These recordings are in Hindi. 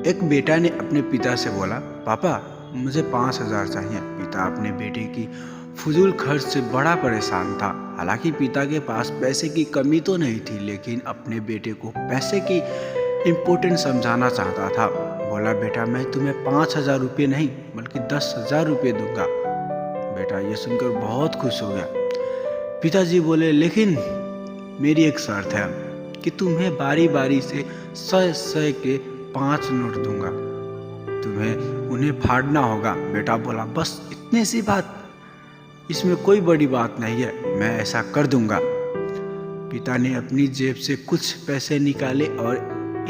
एक बेटा ने अपने पिता से बोला, पापा मुझे 5,000 चाहिए। पिता अपने बेटे की फजूल खर्च से बड़ा परेशान था। हालांकि पिता के पास पैसे की कमी तो नहीं थी, लेकिन अपने बेटे को पैसे की इम्पोर्टेंस समझाना चाहता था। बोला, बेटा मैं तुम्हें 5,000 रुपये नहीं बल्कि 10,000 रुपये दूंगा। बेटा ये सुनकर बहुत खुश हो गया। पिताजी बोले, लेकिन मेरी एक शर्त है कि तुम्हें बारी बारी से 100 के 5 नोट दूंगा। तुम्हें उन्हें फाड़ना होगा। बेटा बोला, बस इतनी सी बात, इसमें कोई बड़ी बात नहीं है, मैं ऐसा कर दूंगा। पिता ने अपनी जेब से कुछ पैसे निकाले और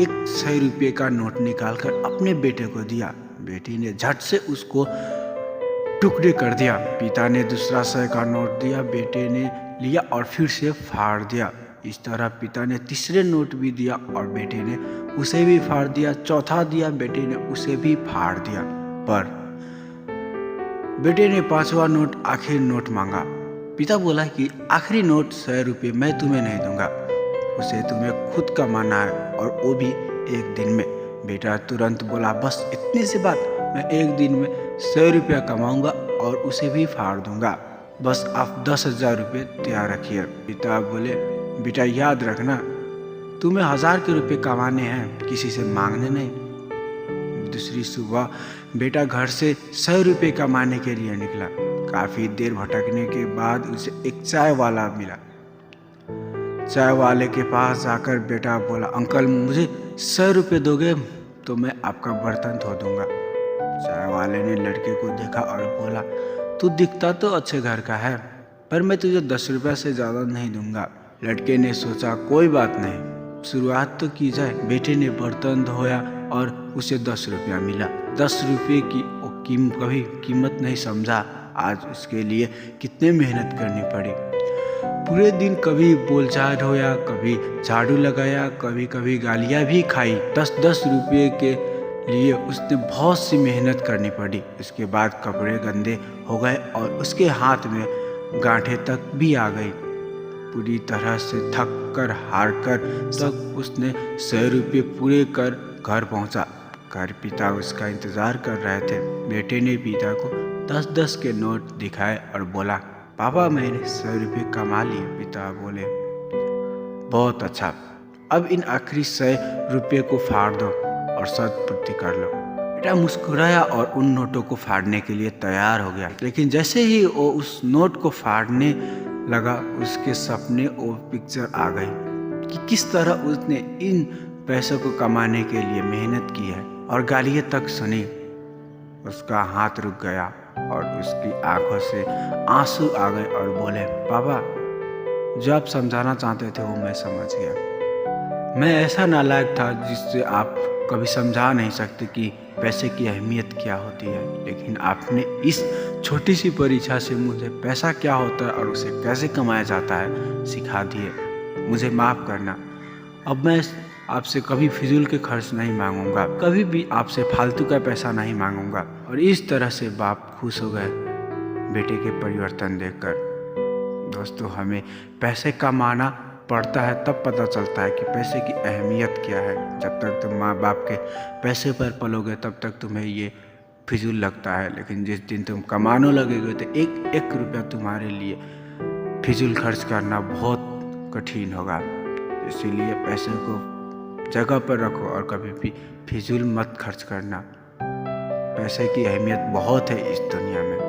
एक 100 रुपये का नोट निकालकर अपने बेटे को दिया। बेटी ने झट से उसको टुकड़े कर दिया। पिता ने दूसरा 100 का नोट दिया, बेटे ने लिया और फिर से फाड़ दिया। इस तरह पिता ने तीसरे नोट भी दिया और बेटे ने उसे भी फाड़ दिया। चौथा दिया, बेटे ने उसे भी फाड़ दिया। पर बेटे ने 5वां नोट, आखिरी नोट मांगा। पिता बोला कि आखिरी नोट 100 रुपये मैं तुम्हें नहीं दूंगा, उसे तुम्हें खुद कमाना है और वो भी एक दिन में। बेटा तुरंत बोला, बस इतनी सी बात, मैं एक दिन में 100 रुपया कमाऊंगा और उसे भी फाड़ दूंगा। बस आप 10,000 रुपये तैयार रखिए। पिता बोले, बेटा याद रखना, तुम्हें 1,000 के रुपये कमाने हैं, किसी से मांगने नहीं। दूसरी सुबह बेटा घर से 100 रुपये कमाने के लिए निकला। काफी देर भटकने के बाद उसे एक चाय वाला मिला। चाय वाले के पास जाकर बेटा बोला, अंकल मुझे 100 रुपये दोगे तो मैं आपका बर्तन धो दूंगा। चाय वाले ने लड़के को देखा और बोला, तू दिखता तो अच्छे घर का है, पर मैं तुझे 10 रुपये से ज़्यादा नहीं दूंगा। लड़के ने सोचा, कोई बात नहीं, शुरुआत तो की जाए। बेटे ने बर्तन धोया और उसे 10 रुपया मिला। 10 रुपये की कभी कीमत नहीं समझा। आज उसके लिए कितने मेहनत करनी पड़ी। पूरे दिन कभी बोलचाल होया, कभी झाड़ू लगाया, कभी कभी गालियाँ भी खाई। 10-10 रुपये के लिए उसने बहुत सी मेहनत करनी पड़ी। उसके बाद कपड़े गंदे हो गए और उसके हाथ में गांठें तक भी आ गई। पूरी तरह से थक कर हार कर तब उसने 100 रुपये पूरे कर घर पहुंचा। घर पिता उसका इंतज़ार कर रहे थे। बेटे ने पिता को 10-10 के नोट दिखाए और बोला, पापा मैंने 100 रुपये कमा लिए। पिता बोले, बहुत अच्छा, अब इन आखिरी 100 रुपये को फाड़ दो और शत पूर्ति कर लो। बेटा मुस्कुराया और उन नोटों को फाड़ने के लिए तैयार हो गया। लेकिन जैसे ही वो उस नोट को फाड़ने लगा, उसके सपने वो पिक्चर आ गई कि किस तरह उसने इन पैसों को कमाने के लिए मेहनत की है और गालियाँ तक सुनी। उसका हाथ रुक गया और उसकी आंखों से आंसू आ गए और बोले, पापा जो आप समझाना चाहते थे वो मैं समझ गया। मैं ऐसा नालायक था जिससे आप कभी समझा नहीं सकते कि पैसे की अहमियत क्या होती है, लेकिन आपने इस छोटी सी परीक्षा से मुझे पैसा क्या होता है और उसे कैसे कमाया जाता है सिखा दिए। मुझे माफ़ करना। अब मैं आपसे कभी फिजूल के खर्च नहीं मांगूंगा, कभी भी आपसे फालतू का पैसा नहीं मांगूंगा। और इस तरह से बाप खुश हो गए बेटे के परिवर्तन देखकर। दोस्तों, हमें पैसे कमाना पड़ता है तब पता चलता है कि पैसे की अहमियत क्या है। जब तक तुम माँ बाप के पैसे पर पलोगे तब तक तुम्हें ये फिजूल लगता है, लेकिन जिस दिन तुम कमाने लगोगे तो एक एक रुपया तुम्हारे लिए फिजूल खर्च करना बहुत कठिन होगा। इसीलिए पैसे को जगह पर रखो और कभी भी फिजूल मत खर्च करना। पैसे की अहमियत बहुत है इस दुनिया में।